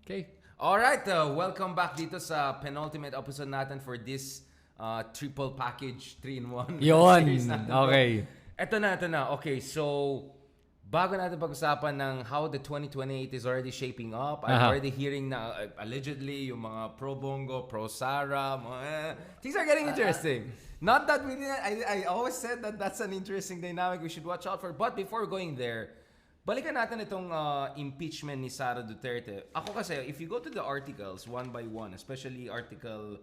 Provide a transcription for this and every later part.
Okay. Alright, welcome back dito sa penultimate episode natin for this triple package 3-in-1 Yun. series natin. Okay. Ito na. Okay, so bago natin pag-usapan ng how the 2028 is already shaping up, I'm already hearing na allegedly yung mga pro-Bongo, pro-Sara, things are getting interesting. Not that we didn't, I always said that that's an interesting dynamic we should watch out for. But before going there, balikan natin itong impeachment ni Sara Duterte. Ako kasi, if you go to the articles one by one, especially article,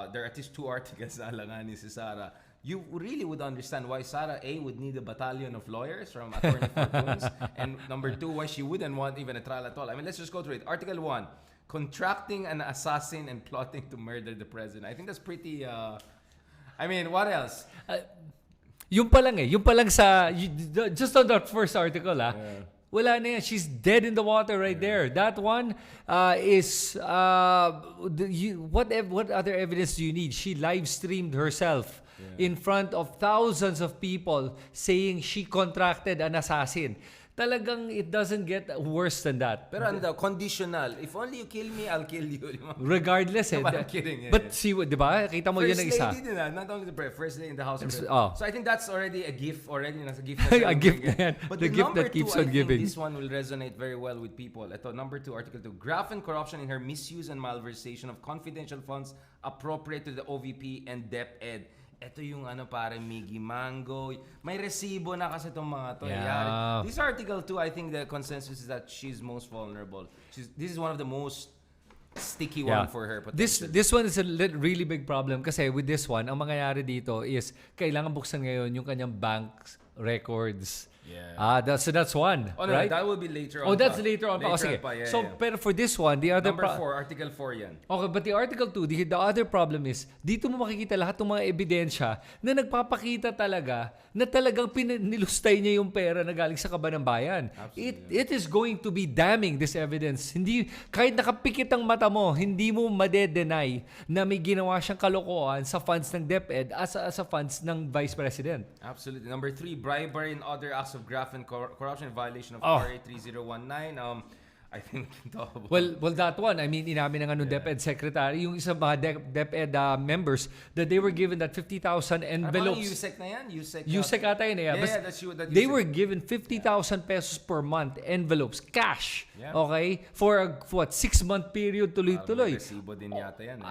there are at least 2 articles na alanganin si Sara, you really would understand why Sara A would need a battalion of lawyers from Attorney Fortunes, and number 2, why she wouldn't want even a trial at all. I mean, let's just go through it. Article 1, contracting an assassin and plotting to murder the president. I think that's pretty, I mean, what else? Yung pa lang sa, just on that first article, wala na yan. She's dead in the water right there. That one is, what other evidence do you need? She live streamed herself in front of thousands of people saying she contracted an assassin. Talagang it doesn't get worse than that. Pero ano daw, conditional. If only you kill me, I'll kill you. Regardless No, I'm kidding. But see, di ba? Kita mo yun ang isa. First lady din not only the first lady in the House of Representatives. Oh. So I think that's already a gift already. Nasa gift A gift na yan. But The gift that keeps on giving. I think this one will resonate very well with people. Ito, number 2, article 2. Graft and corruption in her misuse and malversation of confidential funds appropriate to the OVP and DepEd. Ito yung pare Miggy Mango. May resibo na kasi itong mga to. Yeah. This article 2, I think the consensus is that she's most vulnerable. This is one of the most sticky one for her. This one is a really big problem kasi with this one, ang mangyayari dito is kailangan buksan ngayon yung kanyang bank records. Yeah. That's one, no, right? That will be later on. Oh, that's later on. Later Sige. pa, Pero for this one, the other number 4, article 4 yan. Okay, but the article 2, the other problem is, dito mo makikita lahat ng mga ebidensya na nagpapakita talaga na talagang nilustay niya yung pera na galing sa kaban ng bayan. It is going to be damning, this evidence. Hindi, kahit nakapikit ang mata mo, hindi mo made-deny na may ginawa siyang kalokohan sa funds ng DepEd as sa funds ng Vice President. Absolutely. Number 3, bribery and other acts of graft and corruption in violation of RA 3019. I think well, that one, I mean, inamin ng DepEd secretary, yung isa mga DepEd members, that they were given that 50,000 envelopes. Parang USEC na yan? USEC ata yun. They were given 50,000 pesos per month envelopes, cash. Yeah. Okay? For a 6-month period, tuloy-tuloy. Resibo din yata yan.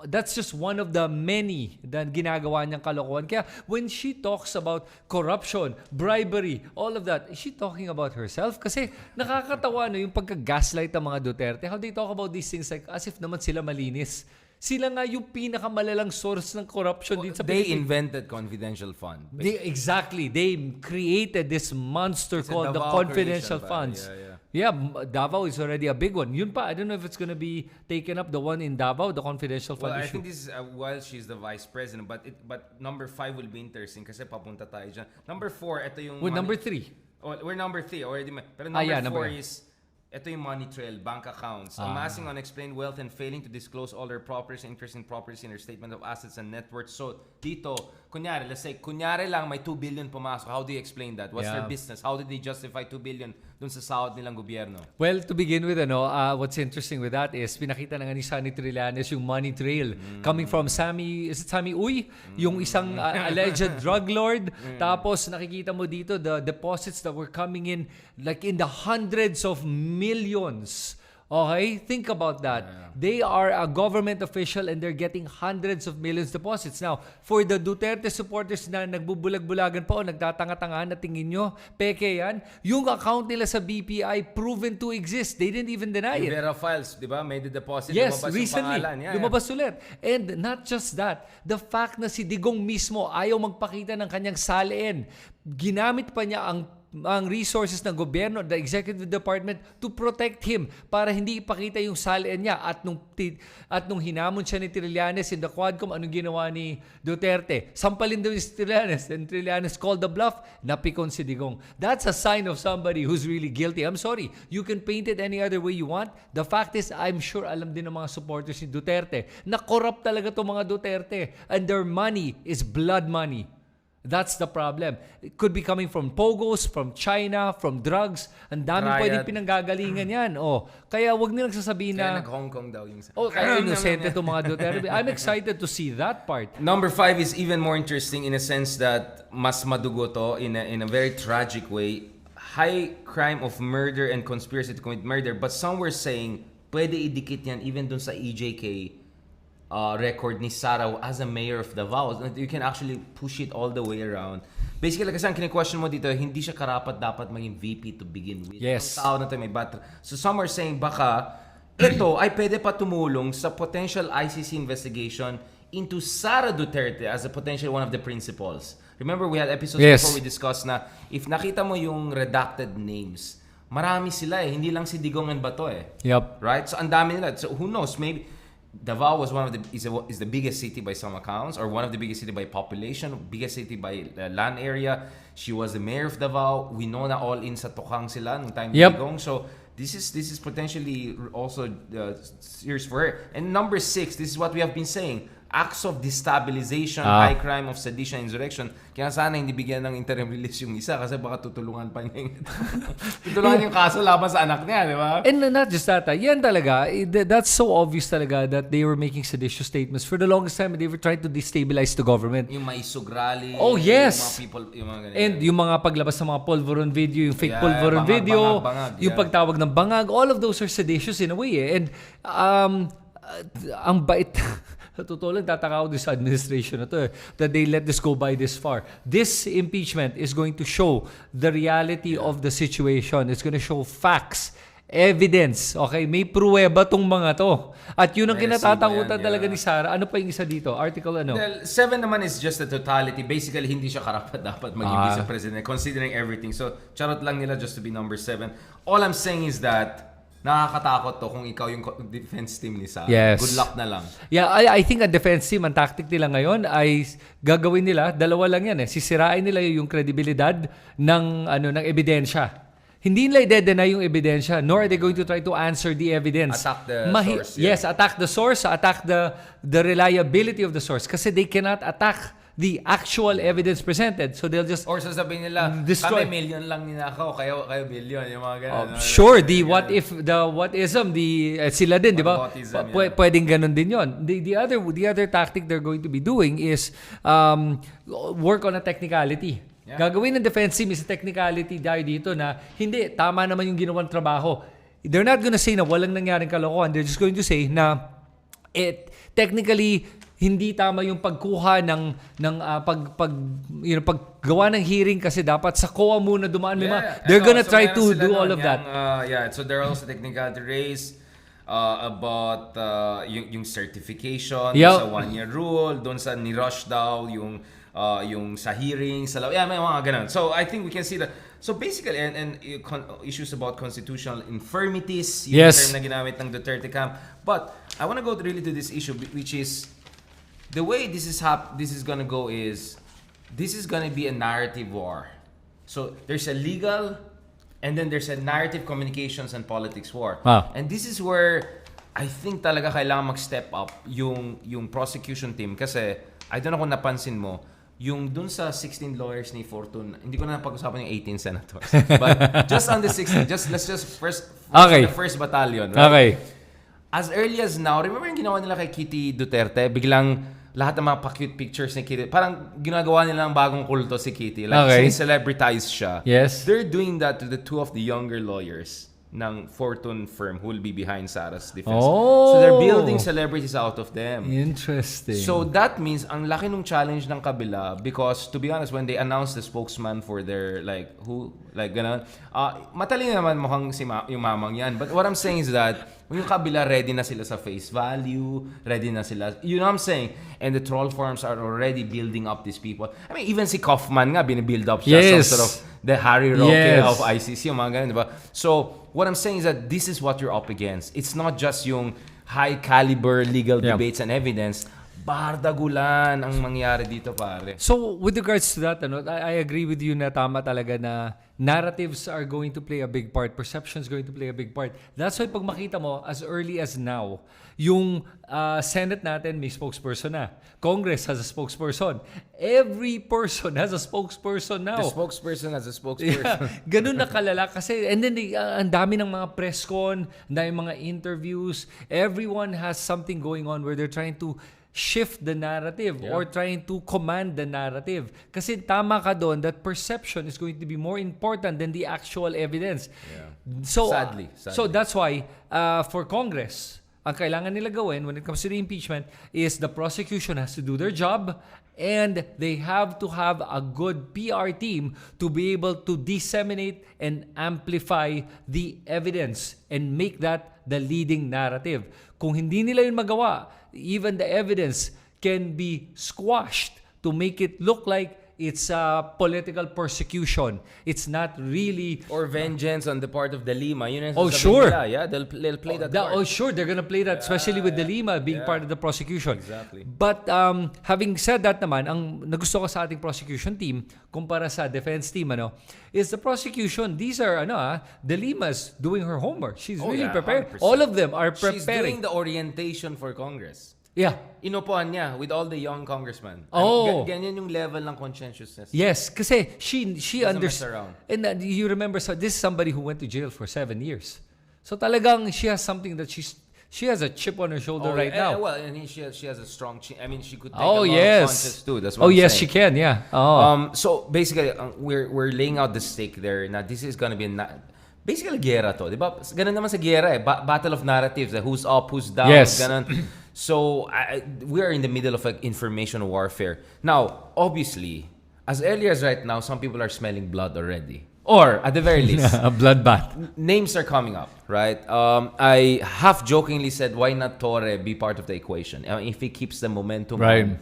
That's just one of the many na ginagawa niyang kalokohan. Kaya when she talks about corruption, bribery, all of that, is she talking about herself? Kasi nakakatawa yung pagka-gaslight ng mga Duterte. How they talk about these things like as if naman sila malinis. Sila nga yung pinakamalalang source ng corruption din sa They invented confidential fund. Exactly. They created this monster called the confidential funds. Yeah, Davao is already a big one. Yun pa, I don't know if it's gonna be taken up, the one in Davao, the confidential fund issue. I think this is while she's the vice president, but number 5 will be interesting kasi papunta tayo dyan. Number 4, ito yung... Number 3. We're number 3 already. Pero number 4 is... Ito yung money trail, bank accounts, amassing unexplained wealth and failing to disclose all their properties, interest in properties in their statement of assets and net worth. So, dito, let's say, lang may 2 billion pumasok. How do you explain that? What's their business? How did they justify 2 billion dun sa sahod nilang gobyerno? Well, to begin with, what's interesting with that is, pinakita na nga ni Sunny Trillanes yung money trail coming from Sammy Uy? Yung isang alleged drug lord. Tapos, nakikita mo dito, the deposits that were coming in, like in the hundreds of millions. Okay? Think about that. Yeah. They are a government official and they're getting hundreds of millions deposits. Now, for the Duterte supporters na nagbubulag-bulagan pa o nagtatanga-tanga na tingin nyo, peke yan, yung account nila sa BPI proven to exist. They didn't even deny it. Vera Files, di ba? Made the deposit. Yes, lumabas recently. Yung pangalan. Lumabas ulit. And not just that, the fact na si Digong mismo ayaw magpakita ng kanyang salin. Ginamit pa niya ang resources ng gobyerno, the executive department, to protect him para hindi ipakita yung salin niya. At nung hinamon siya ni Trillanes in the Quadcom, anong ginawa ni Duterte? Sampalin daw ni Trillanes, and Trillanes called the bluff, napikon si Digong. That's a sign of somebody who's really guilty. I'm sorry, you can paint it any other way you want. The fact is, I'm sure alam din ng mga supporters ni Duterte na corrupt talaga itong mga Duterte, and their money is blood money. That's the problem. It could be coming from pogos, from China, from drugs. Ang daming Triad. pwedeng pinanggagalingan yan. Kaya wag nilang sasabihin Kaya na, nag-Hong Kong daw yung... kaya inosente itong mga Duterte. I'm excited to see that part. Number 5 is even more interesting in a sense that mas madugo to in a very tragic way. High crime of murder and conspiracy to commit murder. But some were saying, pwede idikit yan even dun sa EJK record ni Sara as a mayor of Davao. You can actually push it all the way around. Basically, kasi ang kine-question mo dito, hindi siya karapat dapat maging VP to begin with. Yes. Ang tao na to may battery. So some are saying baka ito ay pwede pa tumulong sa potential ICC investigation into Sara Duterte as a potential one of the principals. Remember, we had episodes before we discussed na if nakita mo yung redacted names, marami sila eh. Hindi lang si Digong and Bato eh. Yep. Right? So ang dami nila. So who knows? Maybe Davao was is the biggest city by some accounts, or one of the biggest city by population, biggest city by land area. She was the mayor of Davao. We know na all in sa tukang sila nung time ni Digong. So this is potentially also serious for her. And number 6, this is what we have been saying. Acts of destabilization, high crime of sedition, insurrection. Kaya sana hindi bigyan ng interim release yung isa kasi baka tutulungan pa niya yung tutulungan yung kaso laban sa anak niya, di ba? And not just that, yan talaga, that's so obvious talaga that they were making seditious statements. For the longest time, they were trying to destabilize the government. Yung maisug rally. Oh, yes! Yung mga people, yung mga ganyan. And yung mga paglabas ng mga pulveron video, yung fake pulveron bangag, video, bangag, yung pagtawag ng bangag, all of those are seditious in a way. And ang bait... Sa totoo lang, tataka ako sa administration na to that they let this go by this far. This impeachment is going to show the reality of the situation. It's going to show facts, evidence. Okay? May pruweba tong mga to. At yun ang kinatatakutan talaga ni Sara. Ano pa yung isa dito? Article ano? Well, 7 naman is just the totality. Basically, hindi siya karapat dapat maging vice president considering everything. So, charot lang nila just to be number 7. All I'm saying is that nakakatakot to kung ikaw yung defense team ni Sara. Yes. Good luck na lang. Yeah, I think ang defense team, ang tactic nila ngayon ay gagawin nila, dalawa lang yan eh. Sisirain nila yung kredibilidad ng ebidensya. Hindi nila i-deny yung ebidensya, nor are they going to try to answer the evidence. Attack the source. Yeah. Yes, attack the source, attack the reliability of the source. Kasi they cannot attack the actual evidence presented. So they'll just... Or sasabihin nila, destroy. kami million lang ninakaw, kayo billion. Yung mga ganun. Sure, the what-ism, sila din, di ba? Whatism, Pwedeng ganun din yon. The other tactic they're going to be doing is work on a technicality. Yeah. Gagawin ng defense team is a technicality dahil dito na hindi, tama naman yung ginawang trabaho. They're not gonna say na walang nangyaring kalokohan. They're just going to say na technically hindi tama yung pagkuha ng paggawa ng hearing kasi dapat sa COA muna dumaan. They're gonna try to do all of that. So there are also technicality raised about yung certification sa 1-year rule, doon sa ni-rush daw yung sa hearing, may mga ganun. So I think we can see that. So basically, and issues about constitutional infirmities, yung term na ginamit ng Duterte camp. But I want to go really to this issue, which is the way this is gonna go is this is gonna be a narrative war. So there's a legal, and then there's a narrative communications and politics war. And this is where I think talaga kailangan mag-step up yung prosecution team kasi I don't know kung napansin mo, yung dun sa 16 lawyers ni Fortune, hindi ko na pag-usapan yung 18 senators. But just on the 16, let's just first the first battalion, right? Okay. As early as now, remember yung ginawa nila kay Kitty Duterte? Biglang lahat ng mga pa-cute pictures ni Kitty, parang ginagawa nila ng bagong kulto si Kitty. Like, celebritize siya. Yes. They're doing that to the 2 of the younger lawyers ng Fortune firm who will be behind Sara's defense. So they're building celebrities out of them. Interesting. So that means ang laki ng challenge ng kabila because to be honest, when they announced the spokesman for their ganun, matalino naman mukhang yung mamang yan. But what I'm saying is that yung kabila ready na sila sa face value, ready na sila, you know what I'm saying? And the troll farms are already building up these people. I mean, even si Kaufman nga, binibuild up siya some sort of the Harry Roque of ICC, yung mga ganun, diba? So, what I'm saying is that this is what you're up against. It's not just yung high caliber legal debates and evidence, bardagulan ang mangyari dito, pare. So, with regards to that, I agree with you na tama talaga na narratives are going to play a big part. Perception is going to play a big part. That's why pag makita mo, as early as now, yung Senate natin may spokesperson na. Congress has a spokesperson. Every person has a spokesperson now. The spokesperson has a spokesperson. Yeah, ganun na kalala kasi. And then, ang dami ng mga press con, ang dami mga interviews. Everyone has something going on where they're trying to shift the narrative or trying to command the narrative. Kasi tama ka doon that perception is going to be more important than the actual evidence. Yeah. So, Sadly. So that's why for Congress, ang kailangan nila gawin when it comes to the impeachment is the prosecution has to do their job and they have to have a good PR team to be able to disseminate and amplify the evidence and make that the leading narrative. Kung hindi nila yun magawa, even the evidence can be squashed to make it look like it's a political persecution. It's not really... Or vengeance on the part of the Lima. Yun ang Oh, sasabihin sure. nila. Yeah, they'll play that part. Oh, sure. They're gonna play that, especially with the Lima being part of the prosecution. Exactly. But having said that naman, ang nagusto ko sa ating prosecution team, kumpara sa defense team, is the prosecution. These are, the Lima's doing her homework. She's really prepared. 100%. All of them are She's preparing. doing the orientation for Congress. Yeah. Inupuan niya with all the young congressmen. Oh. Ganyan yung level ng conscientiousness. Yes, kasi she Doesn't mess understands. around. And you remember, so this is somebody who went to jail for 7 years. So talagang she has something that she has a chip on her shoulder right now. Well, and she has a strong chin. I mean, she could take a Oh lot of yes. punches too. That's what Oh I'm yes, saying. she can. Yeah. Oh. So basically, we're laying out the stake there. Now this is gonna be basically gera to, di ba? Ganun naman sa gera battle of narratives. Who's up, who's down, Yes. ganun. So we are in the middle of information warfare. Now, obviously, as early as right now, some people are smelling blood already. Or at the very least, A bloodbath. names are coming up, right? I half jokingly said, why not Torre be part of the equation? If he keeps the momentum, Right. on,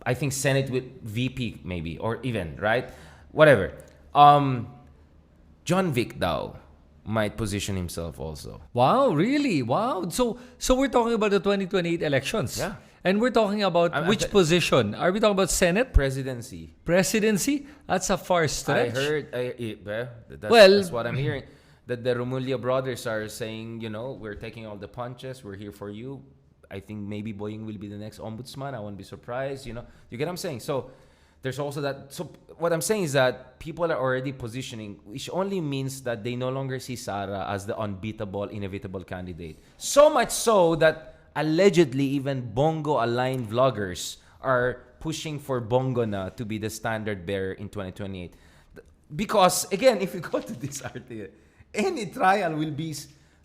I think Senate with VP maybe, or even, right? Whatever. John Vic daw might position himself also. Wow, really? Wow. So we're talking about the 2028 elections. Yeah. And we're talking about which position? Are we talking about Senate? Presidency. Presidency? That's a far I stretch. heard, that's what I'm hearing. That the Romualdez brothers are saying, we're taking all the punches, we're here for you. I think maybe Boying will be the next ombudsman. I won't be surprised, You get what I'm saying? So there's also that. So what I'm saying is that people are already positioning, which only means that they no longer see Sara as the unbeatable, inevitable candidate. So much so that allegedly even Bongo-aligned vloggers are pushing for Bongo na to be the standard bearer in 2028. Because, again, if you go to this article, any trial will be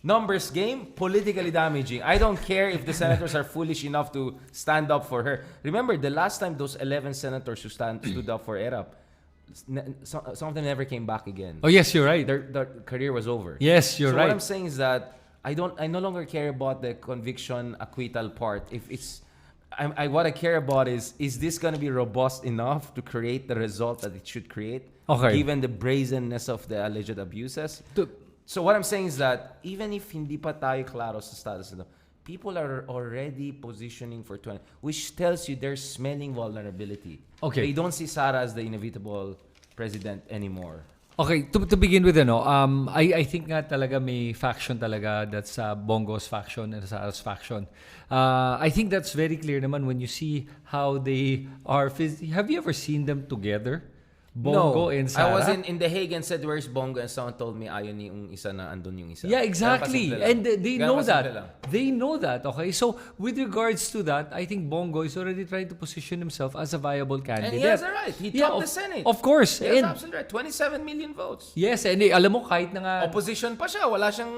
numbers game, politically damaging. I don't care if the senators are foolish enough to stand up for her. Remember, the last time those 11 senators who stood up for ERAP, some of them never came back again. Oh yes, you're right. Their career was over. Yes, you're so right. What I'm saying is that I no longer care about the conviction acquittal part. If it's what I care about is this going to be robust enough to create the result that it should create, given the brazenness of the alleged abuses. So what I'm saying is that even if hindi pa tayo klaro sa status nito, people are already positioning for 20, which tells you they're smelling vulnerability. Okay. They don't see Sara as the inevitable president anymore. Okay, to begin with, I think nga talaga may faction talaga that's Bongo's faction and Sara's faction. I think that's very clear naman when you see how they are. Have you ever seen them together? Bongo and Sara? I was in The Hague and said, where's Bongo? And someone told me, ayun yung isa na andun yung isa. Yeah, exactly. And they know Ganun kasimple lang. that. They know that, okay? So, with regards to that, I think Bongo is already trying to position himself as a viable candidate. And he has a right. He topped the Senate. Of course. He has absolutely right. 27 million votes. Yes, and alam mo, kahit na nga... Opposition pa siya. Wala siyang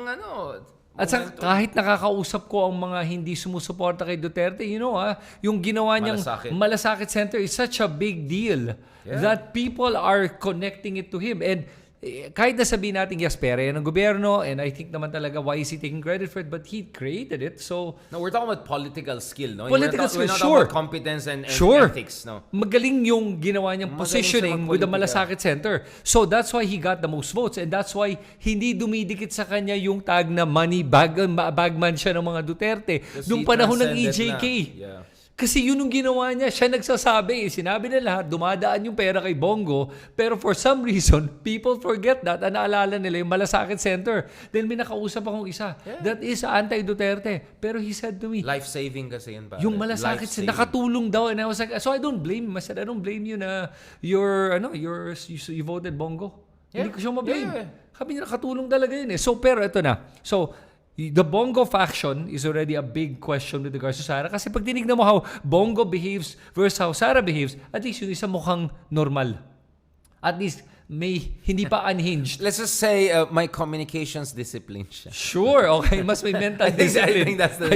At kahit nakakausap ko ang mga hindi sumusuporta kay Duterte, yung ginawa niyang Malasakit Center is such a big deal that people are connecting it to him. And kahit na sabihin natin, yes, pera yan ng gobyerno, and I think naman talaga, why is he taking credit for it? But he created it, so... No, we're talking about political skill, no? Political skill, we're not sure. talking about competence and ethics, no? Magaling yung ginawa niyang positioning with the Malasakit Center. So that's why he got the most votes, and that's why hindi dumidikit sa kanya yung tag na bagman siya ng mga Duterte. Nung panahon ng EJK. Kasi yun yung ginawa niya. Siya nagsasabi. Sinabi na lahat, dumadaan yung pera kay Bongo. Pero for some reason, people forget that. Naalala nila yung Malasakit Center. Then may nakausap akong isa. That is anti-Duterte. Pero he said to me, Life-saving kasi yun, pare. yung Malasakit Center, nakatulong daw. And I was like, so I don't blame him. I said, I don't blame you na you voted Bongo. Hindi ko siya ma-blame. Sabi niya, nakatulong talaga yun eh. So, pero ito na. So, the Bongo faction is already a big question with regards to Sara. Kasi pag tinignan mo how Bongo behaves versus how Sara behaves, at least yung isa mukhang normal. At least may hindi pa unhinged. Let's just say my communications discipline siya. Sure, okay. Mas may mental discipline. I think that's the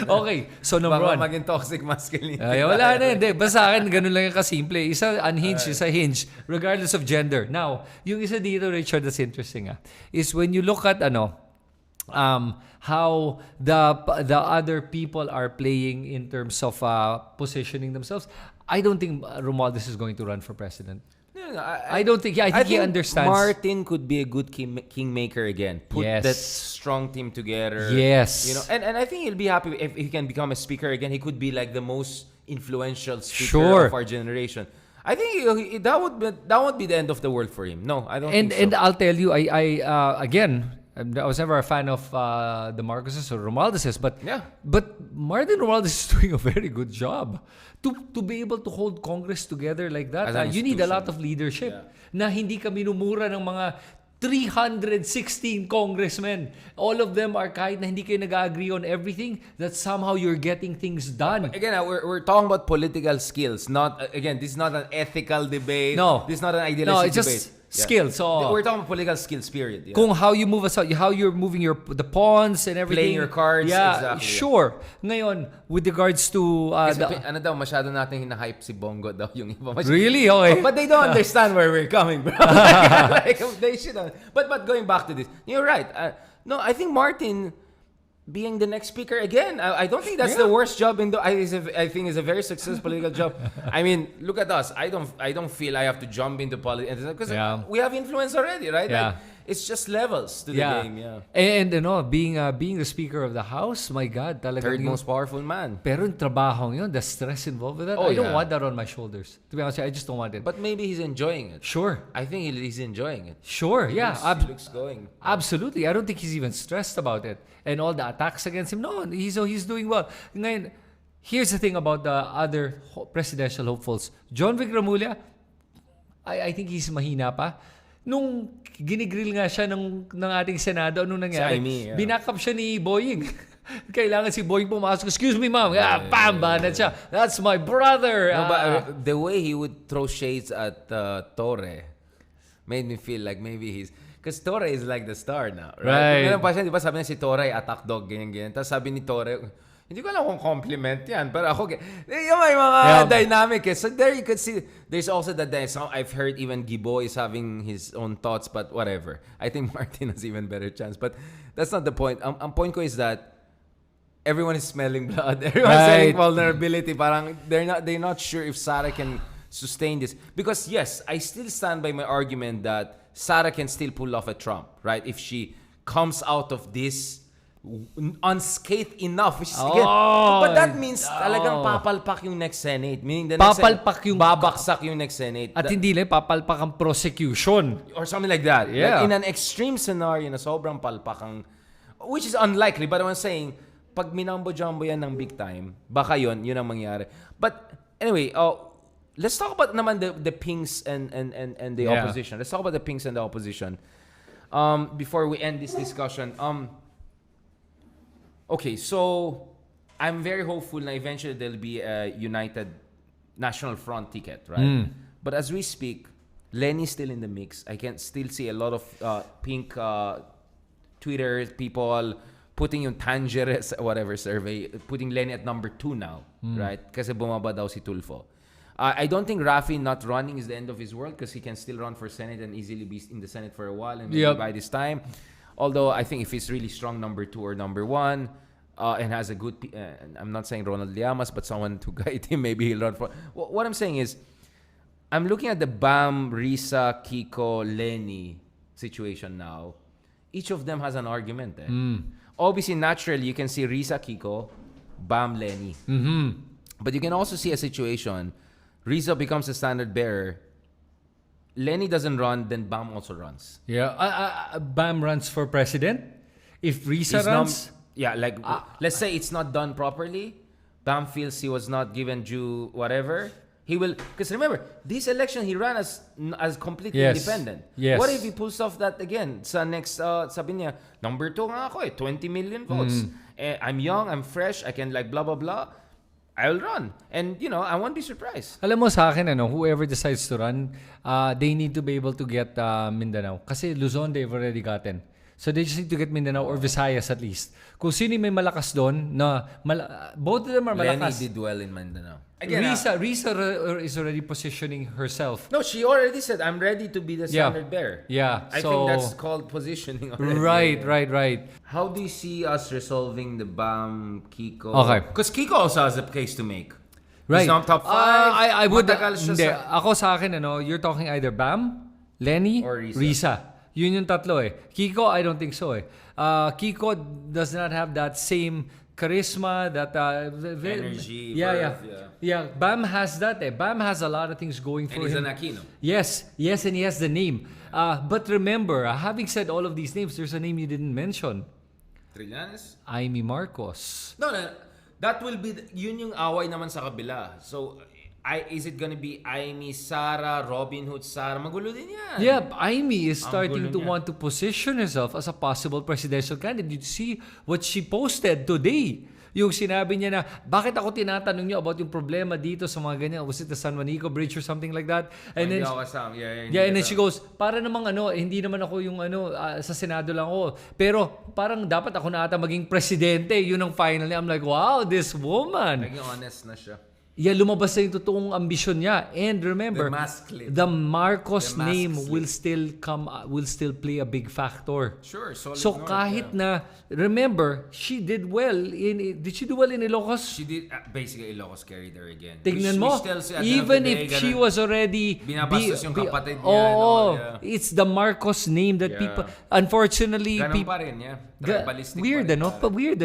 Okay, so number Baka one. maging toxic masculinity. Ay, wala na. Hindi. Basta sa akin, ganun lang yung kasimple. Isa unhinged, isa hinged. Regardless of gender. Now, yung isa dito, Richard, that's interesting is when you look at how the other people are playing in terms of positioning themselves. I don't think Romualdez is going to run for president. No, I don't think. I think he understands. Martin could be a good kingmaker again. Put that strong team together. Yes. You know, and I think he'll be happy if he can become a speaker again. He could be like the most influential speaker of our generation. I think that would be the end of the world for him. No, I don't think so. And I'll tell you, again, I was never a fan of the Marcoses or Romualdez's, but Martin Romualdez is doing a very good job to be able to hold Congress together like that. You need a lot of leadership na hindi ka minumura ng mga 316 congressmen. All of them are kahit na hindi kayo nag-agree on everything, that somehow you're getting things done. Again, we're talking about political skills. This is not an ethical debate. No. This is not an idealistic it's debate. just skills. So we're talking about political skills, period. Yeah. Kung how you move aside, how you're moving the pawns and everything. Playing your cards. Yeah, exactly. Sure. Ngayon, with regards to... masyado natin hina-hype si Bongo daw yung iba. Really? Okay. But they don't understand where we're coming, bro. They should. But going back to this, you're right. No, I think Martin being the next speaker again, I don't think that's the worst job I think it's a very successful political job. I mean, look at us. I don't feel I have to jump into politics because we have influence already, right? Yeah. Like, it's just levels to the game. Yeah. And being the speaker of the house, my God, talagang Third most powerful man. Pero yung trabaho yun, the stress involved with that, I don't want that on my shoulders. To be honest, I just don't want it. But maybe he's enjoying it. Sure. I think he's enjoying it. Sure, He looks going. Absolutely. I don't think he's even stressed about it. And all the attacks against him, no, he's doing well. Ngayon, here's the thing about the other presidential hopefuls. John Vic Remulla, I think he's mahina pa. Nung ginigrill nga siya ng ating Senado, anong nangyari? Binakap siya ni Boying. Kailangan si Boying pumasok. Excuse me, ma'am. Bam! Banat siya. That's my brother. No, but the way he would throw shades at Torre made me feel like maybe he's... Because Torre is like the star now, right? Meron pa siya, di ba sabi niya si Torre, attack dog, ganyan-ganyan. Tapos sabi ni Torre, hindi ko alam kung compliment yan, pero ako, yung may mga dynamic eh. So there you could see, there's also that I've heard even Gibo is having his own thoughts, but whatever. I think Martin has even better chance. But that's not the point. Ang point ko is that everyone is smelling blood. Everyone's saying vulnerability. Parang they're not sure if Sara can sustain this. Because yes, I still stand by my argument that Sara can still pull off a Trump, right? If she comes out of this unscathed enough. But that means talagang papalpak yung next Senate. Meaning babaksak yung next Senate. At hindi lang papalpak ang prosecution. Or something like that. Yeah. Like in an extreme scenario na sobrang palpak ang... Which is unlikely, but I'm saying, pag minambo-jumbo yan ng big time, baka yun ang mangyari. But anyway, let's talk about naman the pinks and the opposition. Let's talk about the pinks and the opposition. Before we end this discussion. Okay, so I'm very hopeful na eventually there'll be a united National Front ticket, right? But as we speak, Lenny's still in the mix. I can still see a lot of pink Twitter people putting yung Tanger, whatever survey, putting Lenny at number 2 now, right? Kasi bumaba daw si Tulfo. I don't think Rafi not running is the end of his world because he can still run for Senate and easily be in the Senate for a while and maybe by this time. Although I think if he's really strong number 2 or number 1 and has a good... I'm not saying Ronald Llamas, but someone to guide him, maybe he'll run for... What I'm saying is, I'm looking at the Bam, Risa, Kiko, Lenny situation now. Each of them has an argument. Obviously, naturally, you can see Risa, Kiko Bam Lenny. But you can also see a situation, Rizzo becomes a standard bearer, Lenny doesn't run, then Bam also runs. Yeah. Bam runs for president. If Risa He's runs... let's say it's not done properly, Bam feels he was not given due whatever, he will, because remember, this election he ran as completely independent. Yes. What if he pulls off that again sa next, sabi niya, number 2 nga ako 20 million votes. I'm young, I'm fresh, I can like blah blah blah, I'll run. And I won't be surprised. Alam mo sa akin, whoever decides to run, they need to be able to get Mindanao. Kasi Luzon, they've already gotten. So they just need to get Mindanao or Visayas at least. Kung sino may malakas doon, both of them are malakas. Lenny did well in Mindanao. Again, Risa is already positioning herself. No, she already said, I'm ready to be the standard bearer. Yeah. I think that's called positioning already. Right. How do you see us resolving the Bam, Kiko? Okay. Because Kiko also has a case to make. Right. He's not top 5. I would... Matagal siya Ako sa akin, you're talking either Bam, Lenny, or Risa. Risa. Yun yung tatlo eh. Kiko, I don't think so eh. Kiko does not have that same charisma, that energy. Yeah, Bam has that eh. Bam has a lot of things going for him. And he's an Aquino. Yes, and he has the name. But remember, having said all of these names, there's a name you didn't mention. Trillanes? Amy Marcos. No. That will be, yun yung away naman sa kabila. So, is it gonna be Amy, Sara, Robin Hood, Sara? Magulo din yan. Yeah, Amy is starting to niya. want to position herself as a possible presidential candidate. You see what she posted today. Yung sinabi niya na, bakit ako tinatanong niyo about yung problema dito sa mga ganyan? Was it the San Juanico Bridge or something like that? And then, and then she goes, para namang hindi naman ako yung sa Senado lang ako. Pero parang dapat ako na ata maging presidente. Yun ang final niya. I'm like, wow, this woman. Naging honest na siya. Yeah, lumabas na yung totoong ambisyon niya. And remember, the Marcos name will still play a big factor. Sure. So kahit na, remember, she did well did she do well in Ilocos? She did, basically Ilocos carried her again. Tignan mo, even if she was already binabastos yung kapatid niya. It's the Marcos name that people, unfortunately, ganun pa rin, tribalistic weird, pa rin. Weird,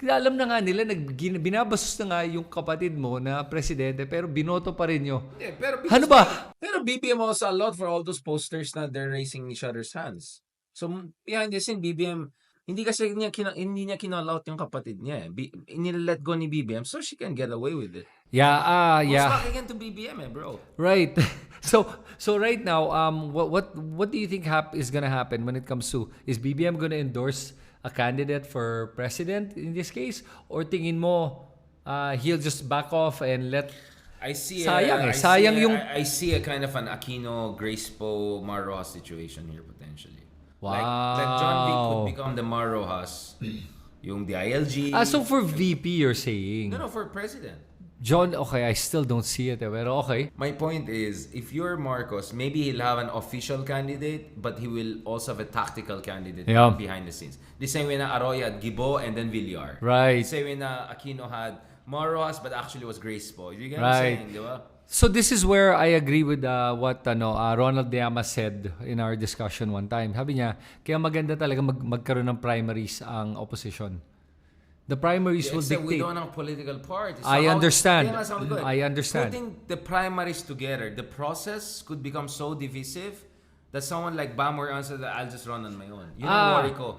alam na nga nila, binabastos na nga yung kapatid mo na presidente, pero binoto pa rin nyo. Yeah, pero ano ba? Pero BBM also a lot for all those posters na they're raising each other's hands. So, behind the scene, BBM, hindi niya kinall out yung kapatid niya. Inilet go ni BBM so she can get away with it. Yeah. Who's talking to BBM, bro? Right. So right now, what do you think is gonna happen when it comes to, is BBM gonna endorse a candidate for president in this case, or tingin mo he'll just back off and let... I see I see a kind of an Aquino, Grace Poe, Mar Rojas situation here potentially. Wow. Like John Vic could become the Mar Rojas, yung the ILG. So for VP you're saying? No, for president. John, okay, I still don't see it, pero okay. My point is, if you're Marcos, maybe he'll have an official candidate, but he will also have a tactical candidate behind the scenes. The same way na Arroyo had Gibo and then Villar. Right. The same way na Aquino had Moros, but actually was Grace Poe. You get what I'm saying, di ba? So this is where I agree with what Ronald Llama said in our discussion one time. Sabi niya, kaya maganda talaga magkaroon ng primaries ang opposition. The primaries will dictate. We don't have political parties. I understand. Putting the primaries together, the process could become so divisive that someone like Bam or answer that I'll just run on my own. You know, worry ko.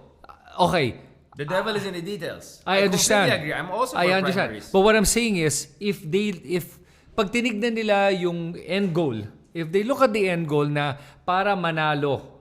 Okay. The devil is in the details. I understand. Completely agree. I'm also for primaries. But what I'm saying is, if pag tinignan nila yung end goal, if they look at the end goal na para manalo,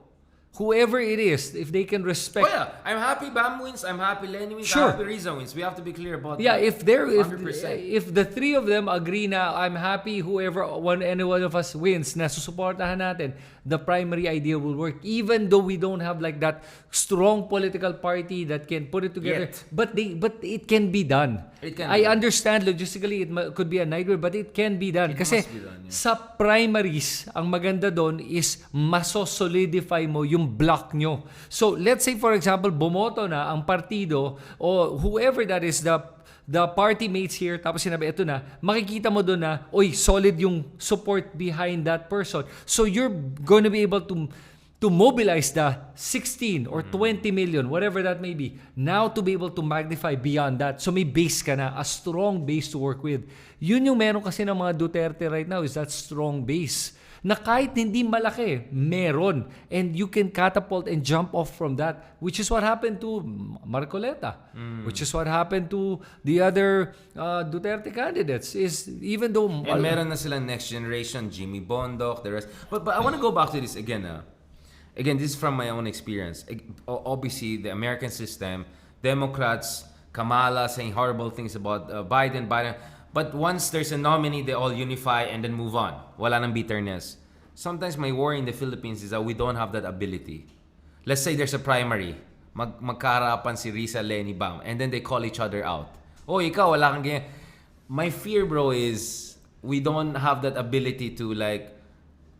whoever it is, if they can respect... Oh yeah, I'm happy Bam wins, I'm happy Lenny wins, sure. I'm happy Rizzo wins. We have to be clear about that. Yeah, if the three of them agree na I'm happy any one of us wins, na susuportahan natin, the primary idea will work. Even though we don't have like that strong political party that can put it together. Yet. But it can be done. I understand logistically it could be a nightmare, but it can be done. Kasi sa primaries, ang maganda doon is maso-solidify mo yung block nyo. So let's say for example, bumoto na ang partido o whoever that is, the party mates here, tapos sinabi, ito na, makikita mo doon na, solid yung support behind that person. So you're going to be able to mobilize the 16 or 20 million, whatever that may be, now to be able to magnify beyond that. So may base ka na, a strong base to work with. Yun yung meron kasi ng mga Duterte right now, is that strong base. Na kahit hindi malaki, meron. And you can catapult and jump off from that, which is what happened to Marcoleta, which is what happened to the other Duterte candidates. Is even though... And meron na silang next generation, Jimmy Bondoc, the rest. But I want to go back to this again. Again, this is from my own experience. Obviously, the American system, Democrats, Kamala saying horrible things about Biden. But once there's a nominee, they all unify and then move on. Wala nang bitterness. Sometimes my worry in the Philippines is that we don't have that ability. Let's say there's a primary. Magkaharapan si Risa, Lenny, bam. And then they call each other out. Oh, ikaw, wala kang ganyan. My fear, bro, is we don't have that ability to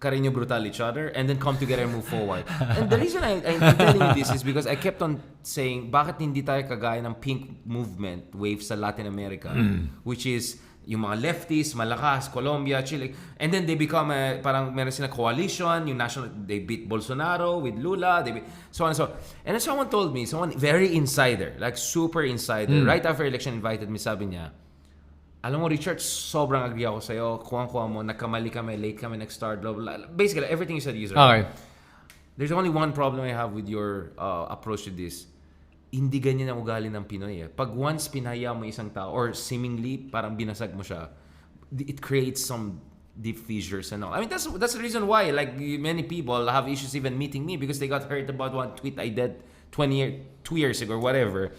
Carino brutal each other and then come together and move forward. And the reason I'm telling you this is because I kept on saying, bakit hindi tayo kagaya ng pink movement wave sa Latin America, which is yung mga lefties, malakas, Colombia, Chile, and then they become parang meron silang coalition, yung national, they beat Bolsonaro with Lula, so on and so on. And then someone told me, someone very insider, super insider, right after election invited me, sabi niya, alam mo, Richard, sobrang agree ako sa'yo. Kuha mo, nagkamali kami, late kami, nag-start, blah, blah, blah. Basically, everything you said is right. Okay. There's only one problem I have with your approach to this. Hindi ganyan ang ugali ng Pinoy. Pag once pinaya mo isang tao, or seemingly, parang binasag mo siya, it creates some deep fissures and all. I mean, that's the reason why, many people have issues even meeting me because they got hurt about one tweet I did 2 years ago or whatever.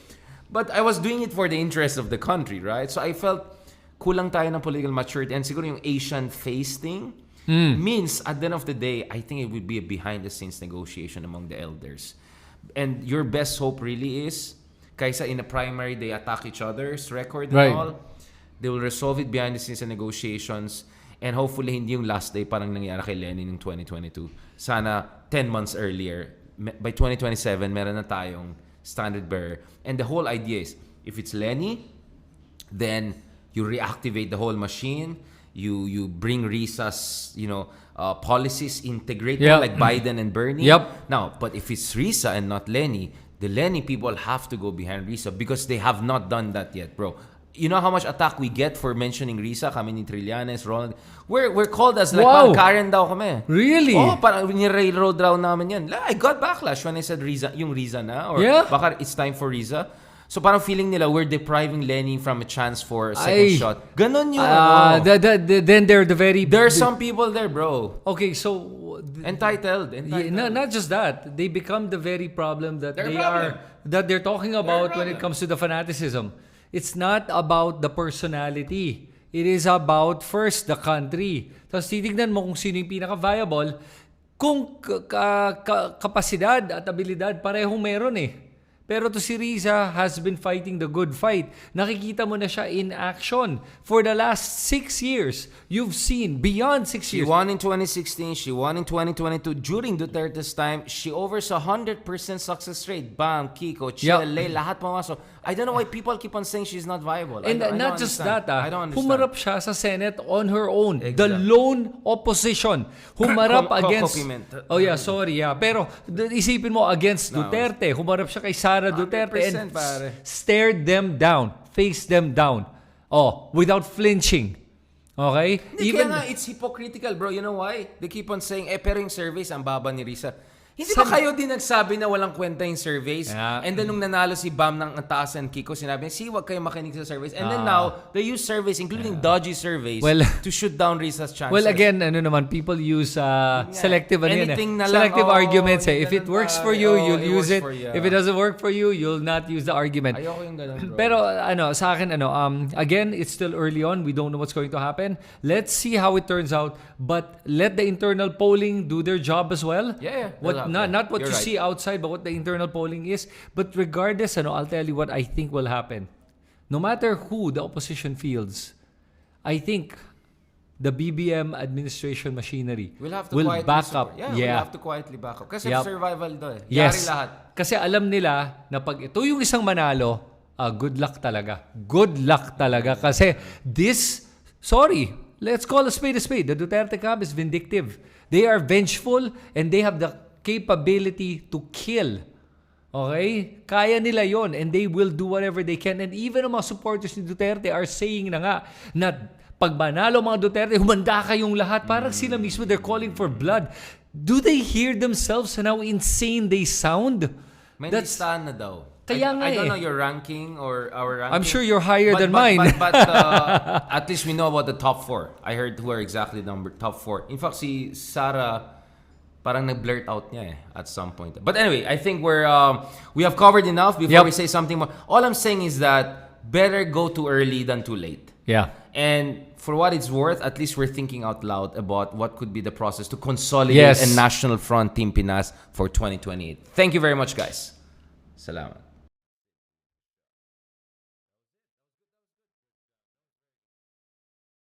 But I was doing it for the interest of the country, right? So I felt kulang tayo ng political maturity and siguro yung Asian face thing means at the end of the day, I think it would be a behind-the-scenes negotiation among the elders. And your best hope really is, kaysa in a primary, they attack each other's record and all, they will resolve it behind-the-scenes negotiations and hopefully hindi yung last day parang nangyari kay Lenin in 2022. Sana 10 months earlier, by 2027, meron na tayong standard bearer. And the whole idea is, if it's Lenny, then you reactivate the whole machine. You bring Risa's policies, integrate them like Biden and Bernie. Yep. Now, but if it's Risa and not Lenny, the Lenny people have to go behind Risa because they have not done that yet, bro. You know how much attack we get for mentioning Risa, kami ni Trillanes, Ronald. We're called as parang Karen daw kami. Really? Oh, parang ni-railroad daw namin yan. I got backlash when I said Riza, yung Riza na, or baka it's time for Riza. So parang feeling nila we're depriving Lenny from a chance for a second shot. Ganon yun. Then they're the very... There are some people there, bro. Okay, so... Entitled. Not just that. They become the very problem that they're talking about when it comes to the fanaticism. It's not about the personality. It is about first the country. Tapos titignan mo kung sino yung pinaka-viable. Kung kapasidad at abilidad, parehong meron Pero to si Riza has been fighting the good fight. Nakikita mo na siya in action. For the last 6 years, you've seen beyond 6 years. She won in 2016. She won in 2022. During Duterte's time, she overs 100% success rate. Bam, Kiko, Chile, lahat pumasok. I don't know why people keep on saying she's not viable. And not just that, I don't understand. Humarap siya sa Senate on her own. Exactly. The lone opposition. Humarap against... Pero isipin mo against Duterte. Humarap siya kay Sara Duterte and stared them down. Faced them down. Without flinching. Okay? Kaya nga, it's hypocritical, bro. You know why? They keep on saying, pero yung surveys, ang baba ni Risa. Hindi ba kayo din nagsabi na walang kwenta yung surveys? And then nung nanalo si Bam ng taas and Kiko, sinabi, wag kayo makinig sa surveys. And then now, they use surveys, including dodgy surveys, to shoot down Riza's chances. Well, again, people use selective arguments. If it works for you, you'll use it. If it doesn't work for you, you'll not use the argument. Ayoko yung ganun, bro. Pero sa akin, again, it's still early on. We don't know what's going to happen. Let's see how it turns out. But let the internal polling do their job as well. Not what you see outside, but what the internal polling is. But regardless, I'll tell you what I think will happen. No matter who the opposition fields, I think the BBM administration machinery will back up. We'll have to quietly back up. Kasi survival to Yes. Yari lahat. Kasi alam nila na pag ito yung isang manalo, good luck talaga. Good luck talaga. Kasi let's call a spade a spade. The Duterte camp is vindictive. They are vengeful and they have the capability to kill. Okay? Kaya nila yon, and they will do whatever they can. And even ang mga supporters ni Duterte are saying na nga na pag manalo mga Duterte, humanda kayong lahat. Parang sila mismo, they're calling for blood. Do they hear themselves and how insane they sound? May listahan na daw. Kaya nga I don't know your ranking or our ranking. I'm sure you're higher than mine. But at least we know about the top 4. I heard who are exactly top 4. In fact, si Sarah parang nag-blurt out niya at some point. But anyway, I think we have covered enough before we say something more. All I'm saying is that better go too early than too late. Yeah. And for what it's worth, at least we're thinking out loud about what could be the process to consolidate a national front Team Pinas for 2028. Thank you very much, guys. Salamat.